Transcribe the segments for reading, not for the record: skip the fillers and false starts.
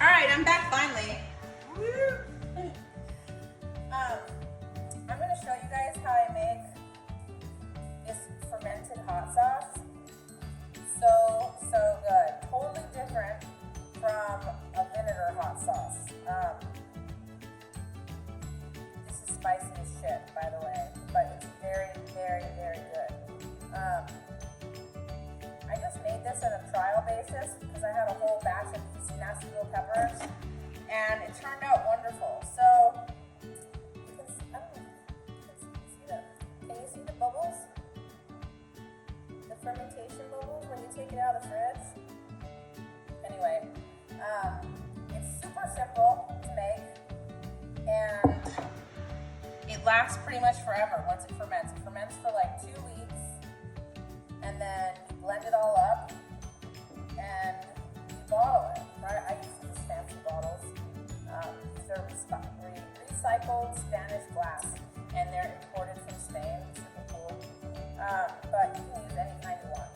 All right, I'm back finally. I'm going to show you guys how I make this fermented hot sauce. So good. Totally different from a vinegar hot sauce. This is spicy as shit, by the way, but it's very, very, very good. I just made this on a trial basis because I had a whole batch of these nasty little peppers, and it turned out wonderful. So, can you see the bubbles? The fermentation bubbles when you take it out of the fridge? Anyway, it's super simple to make, and it lasts pretty much forever once it ferments. It ferments for like 2 weeks, and then you blend it all up, and you bottle it, right? I use these fancy bottles. These are recycled Spanish glass, and they're imported from Spain. Super cool. But you can use any kind you want.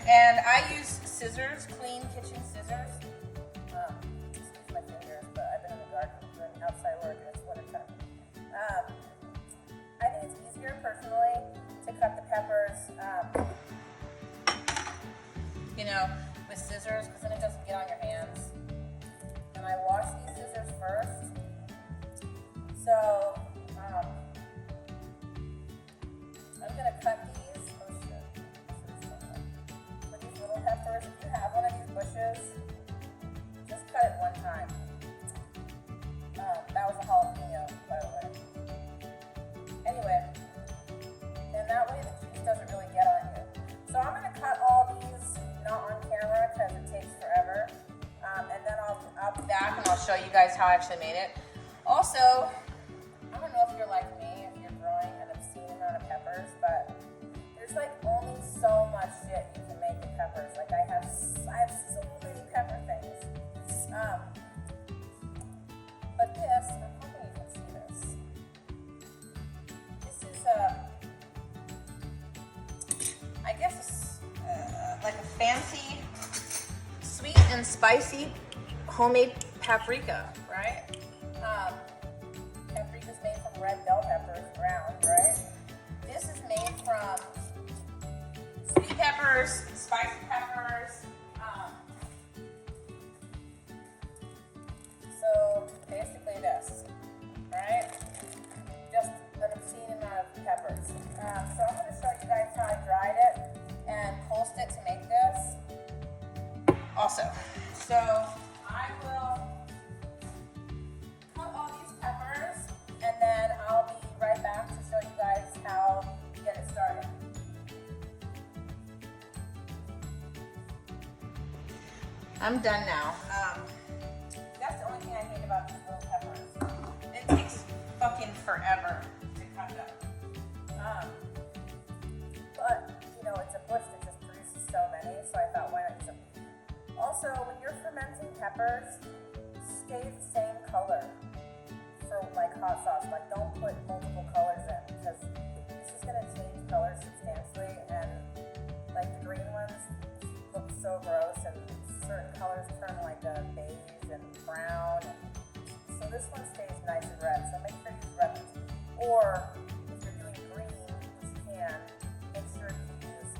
And I use scissors, clean kitchen scissors. Excuse my fingers, but I've been in the garden doing outside work, and it's wintertime. I think it's easier personally to cut the peppers, with scissors, because then it doesn't get on your hands. And I wash these scissors first. So, I'm going to cut these. Oh shit. For these little peppers, if you have one of these bushes, just cut it one time. That was a jalapeno, by the way. Anyway, and that way the juice doesn't really get on you. So I'm going to cut all these, not on camera because it takes forever. And then I'll be back and I'll show you guys how I actually made it. Also, I don't know if you're like me, if you're growing an obscene amount of peppers, but there's like only so much shit you can make with peppers. Like I have so many pepper things. But this, I'm hoping you can see this. This is I guess like a fancy, sweet and spicy homemade paprika, right? Paprika's made from red bell peppers, ground, right? This is made from sweet peppers, spicy peppers. So basically this, right? Just an obscene amount of peppers. So I'm going to show you guys how I dried it and pulsed it to make this. Also, so I will cut all these peppers, and then I'll be right back to show you guys how to get it started. I'm done now. That's the only thing I hate about these little peppers. It takes fucking forever to cut them. But, it's a bush that just produces so many, so I thought, why not use them? Also, when you're fermenting peppers, stay the same color for like hot sauce. Like, don't put multiple colors in, because this is going to change colors substantially, and like the green ones look so gross, and certain colors turn like a beige and brown. So this one stays nice and red, so make sure you use red ones. Or if you're doing green, which you can, make sure you use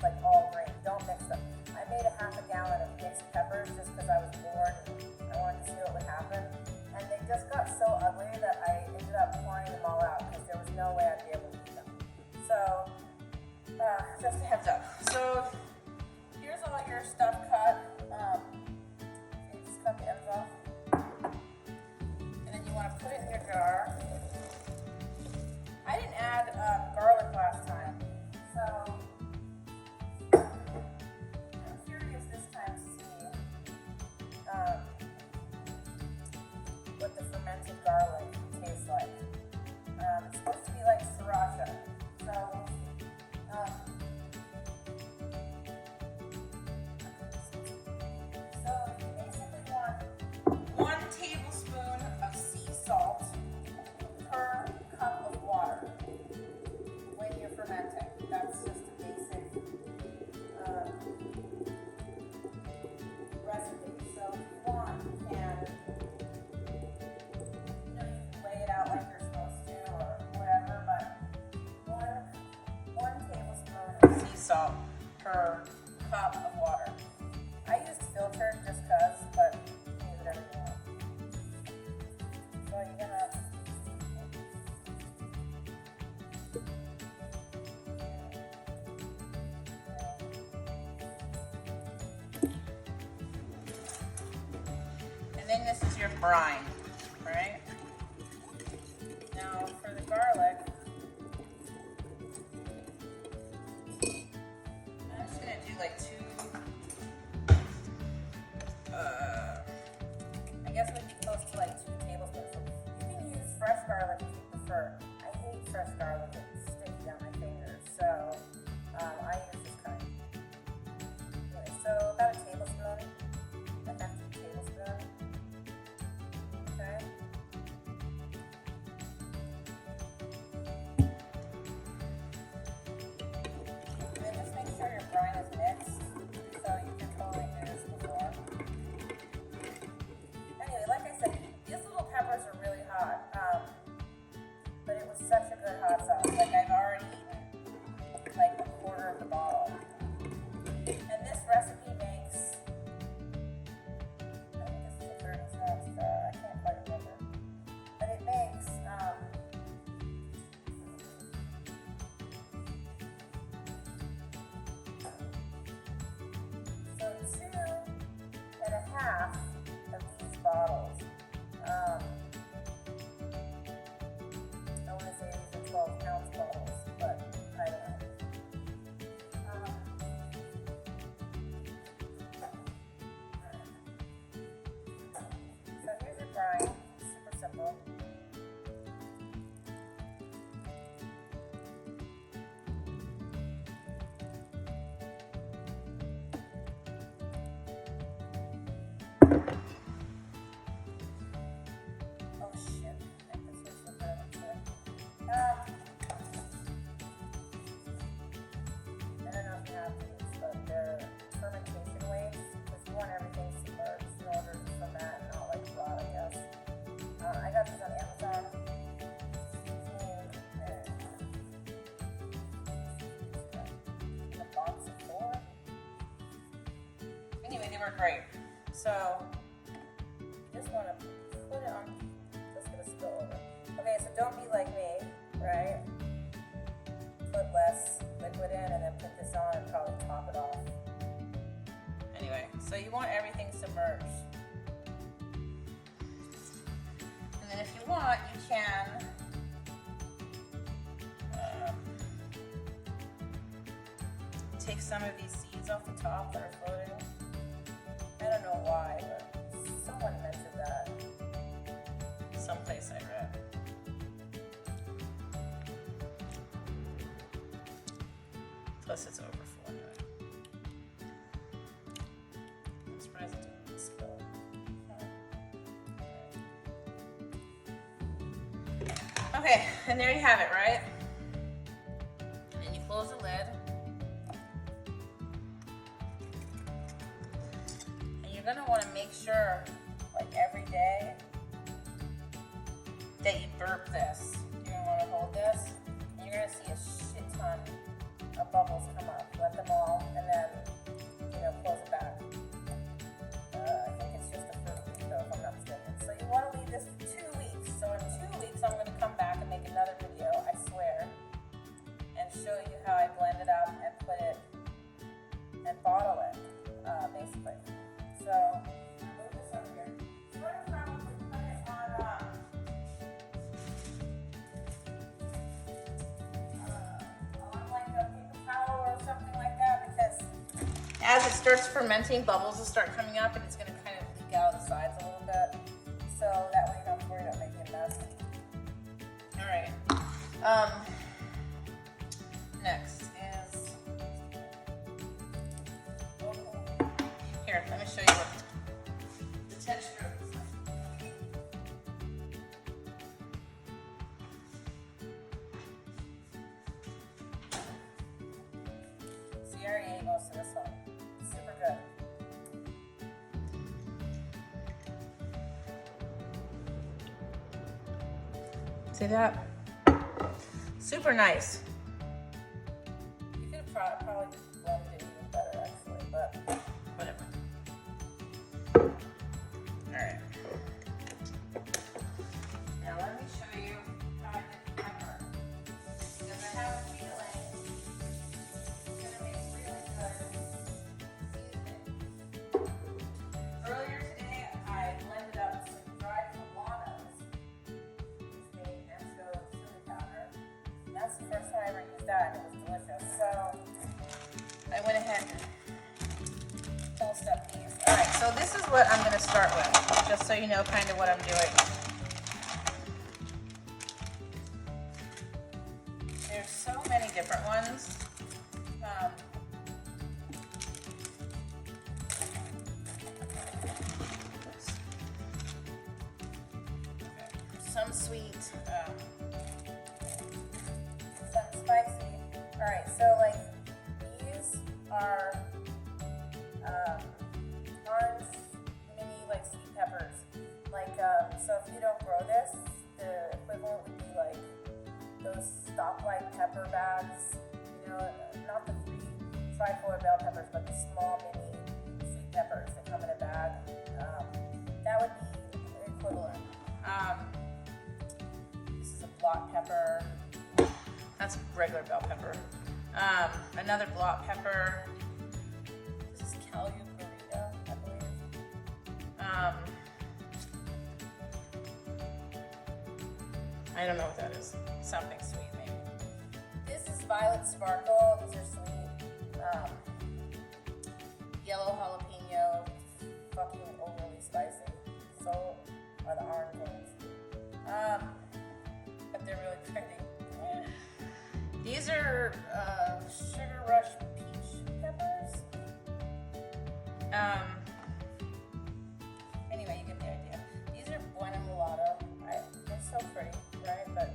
like all green. Don't mix them. I made a half a gallon of mixed peppers just because I was bored and I wanted to see what would happen. And they just got so ugly that I ended up pouring them all out because there was no way I'd be able to eat them. So, just a heads up. So, here's all your stuff cut. You just cut the ends off. And then you want to put it in your jar. I didn't add garlic last time. So, I'm curious this time to see what the fermented garlic tastes like. It's supposed to be like sriracha. So, then this is your brine, right? Now for the garlic, I'm just gonna do like 2, I guess it would be close to like 2 tablespoons. You can use fresh garlic if you prefer. I hate fresh garlic, it's sticky on my fingers, so I use this kind. Anyway, so about a tablespoon, an empty tablespoon, okay? And then just make sure your brine is mixed, so you can totally do this before. Anyway, like I said, these little peppers are really hot, but it was such a good hot sauce. Like I've already eaten like a quarter of the bottle. And this recipe makes, I think this is a 30 cents, I can't quite remember. But it makes, so 2.5 of these bottles. I want to say these are 12-ounce bottles, but I don't know. So here's your brine, super simple. Oh shit, I think this was the better shit. I don't know if you have these, but they're fermentation weights, because you want everything submerged in order to ferment and not like rot, I guess. I got these on Amazon. In a box of 4. Anyway, they were great. So, you just want to put it on, just gonna spill over. Okay, so don't be like me, right? Put less liquid in and then put this on and probably top it off. Anyway, so you want everything submerged. And then if you want, you can take some of these seeds off the top that are floating. I don't know why, but someone mentioned that someplace I read. Plus it's overfull anyway. I'm surprised it didn't spill. Okay, and there you have it, right? And you close the lid. And you're gonna wanna make sure, like every day, that you burp this. You're gonna wanna hold this, and you're gonna see a shit ton of bubbles come up. Let them all, and then, close it back. I think it's just the first week though, if I'm not mistaken. So you wanna leave this for 2 weeks. So in 2 weeks, I'm gonna come back and make another video, I swear, and show you how I blend it up and put it, and bottle it, basically. So, move this over here. You're gonna probably put it on, like a paper towel or something like that, because as it starts fermenting, bubbles will start coming up and it's going to kind of leak out of the sides a little bit. So that way you don't have to worry about making a mess. Alright. Next is, here, let me show you what the texture of this is. See, I already ate most of this one. Super good. See that? Super nice. You could have probably blended it even better actually, but whatever. Alright. Now let me show you how I did the pepper. Because I have a feeling it's going to make really good seasoning. Earlier today I blended up that, and it was delicious. So I went ahead and pulsed up these. All right, so this is what I'm going to start with, just so you know kind of what I'm doing. There's so many different ones. Some sweet, some spicy. All right, so like these are orange mini like sweet peppers. Like so if you don't grow this, the equivalent would be like those stoplight pepper bags. You know, not the 3 tricolor bell peppers, but the small mini sweet peppers that come in a bag. That would be the equivalent. Block pepper. That's regular bell pepper. Another block pepper. This is Paprika, I believe. I don't know what that is. Something sweet, maybe. This is violet sparkle. These are sweet. Yellow jalapeno. Fucking overly spicy. So are the orange ones. But they're really pretty. These are Sugar Rush peach peppers. Anyway, you get the idea. These are Bueno Mulatto. They're so pretty, right? But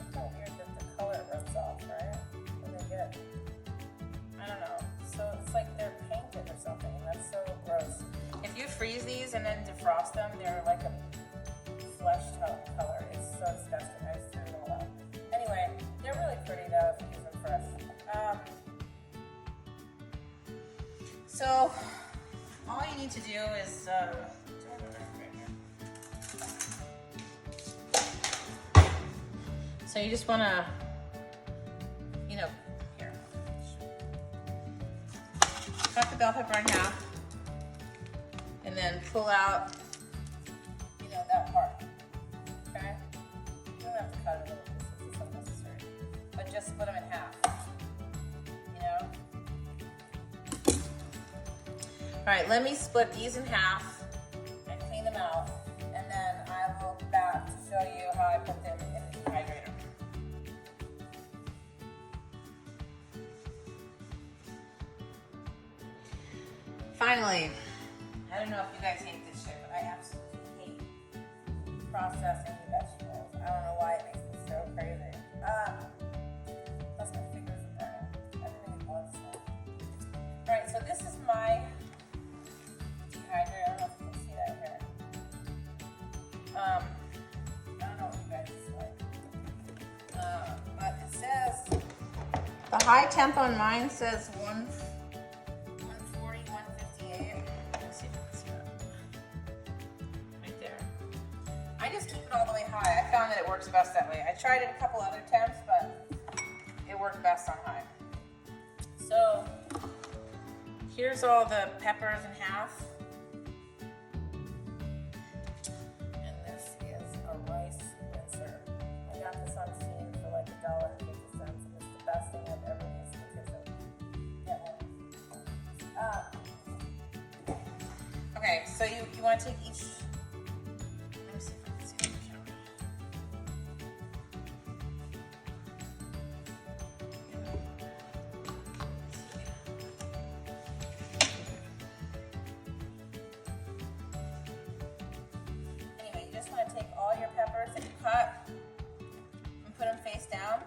it's kind of weird that the color rubs off, right? When they get, I don't know. So it's like they're painted or something. That's so gross. If you freeze these and then defrost them, they're like a flesh color. It's so disgusting. I just threw it all out. Anyway, they're really pretty though if you use them fresh. So all you need to do is so you just want to, you know, here, cut the bell pepper in half, and then pull out, you know, that part. Okay? You don't have to cut it a little bit, it's unnecessary. But just split them in half. You know? Alright, let me split these in half and clean them out, and then I will be back to show you how I put them in the dehydrator. Finally, I don't know if you guys hate this shit, but I absolutely hate processing vegetables. I don't know why it makes me so crazy. Plus my fingers are burning. Everything loves it. Alright, so this is my dehydrator. I don't know if you can see that here. I don't know what you guys like. But it says, the high temp on mine says 140, 158. Let's see if you can see that. Right there. I just keep it all the way high. I found that it works best that way. I tried it a couple other temps, but it worked best on high. So here's all the peppers in half. And this is a rice rinser. I got this on Shein for like $1.50. It's the best thing I've ever used in the kitchen. Get one. Okay, so you want to take each. Let me see if I can see it on the camera. Anyway, you just want to take all your peppers that you cut and put them face down.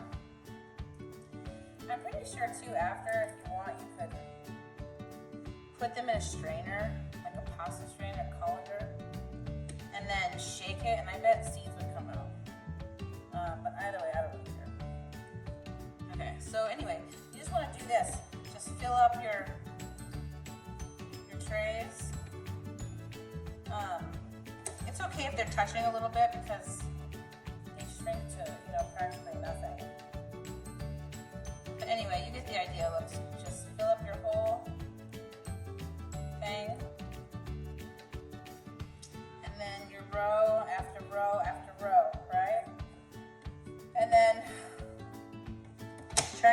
I'm pretty sure too, after, if you want, you could put them in a strainer, like a pasta strainer, colander, and then shake it, and I bet seeds would come out. But either way, I don't really care. Okay, so anyway, you just want to do this. Just fill up your trays. It's okay if they're touching a little bit because they shrink to, you know, practically nothing. But anyway, you get the idea. Look, just fill up your whole thing, and then your row after row after row, right? And then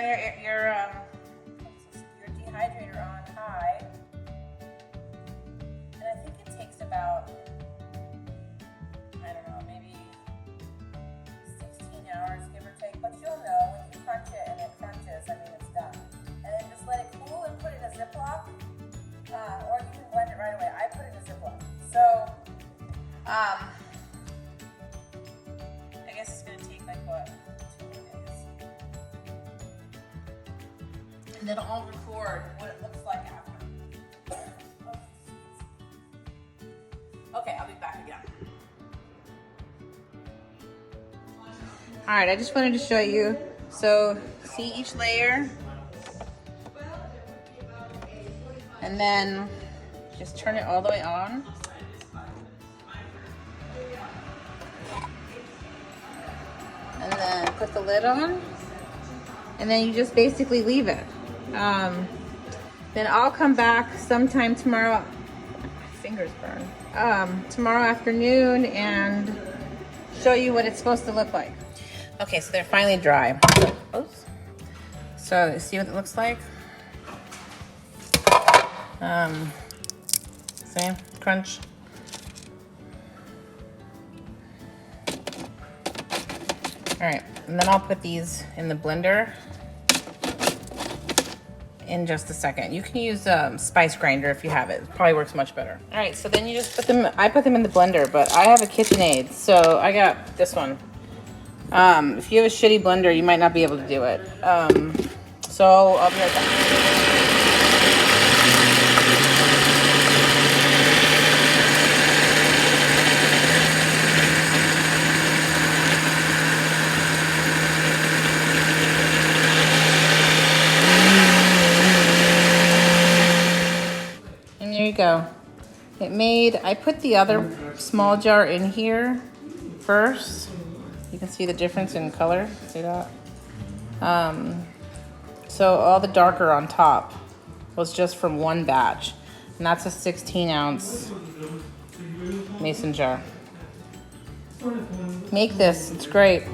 turn your dehydrator on high, and I think it takes about, I don't know, maybe 16 hours, give or take. But you'll know when you crunch it and it crunches, I mean, it's done. And then just let it cool and put it in a Ziploc, or you can blend it right away. I put it in a Ziploc. So, I guess it's gonna take like what, 2 more days. And then I'll record what it looks like after. Okay, I'll be back again. All right, I just wanted to show you. So see each layer, and then just turn it all the way on. And then put the lid on, and then you just basically leave it. Then I'll come back sometime tomorrow. My fingers burn. Tomorrow afternoon and show you what it's supposed to look like. Okay, so they're finally dry. Oops. So see what it looks like? See? Crunch. All right, and then I'll put these in the blender in just a second. You can use spice grinder if you have it. It probably works much better. All right, so then you just put them, I put them in the blender, but I have a KitchenAid, so I got this one. If you have a shitty blender, you might not be able to do it. So I'll be right back. And there you go. I put the other small jar in here first. You can see the difference in color, see that? So all the darker on top was just from one batch. And that's a 16-ounce mason jar. Make this, it's great.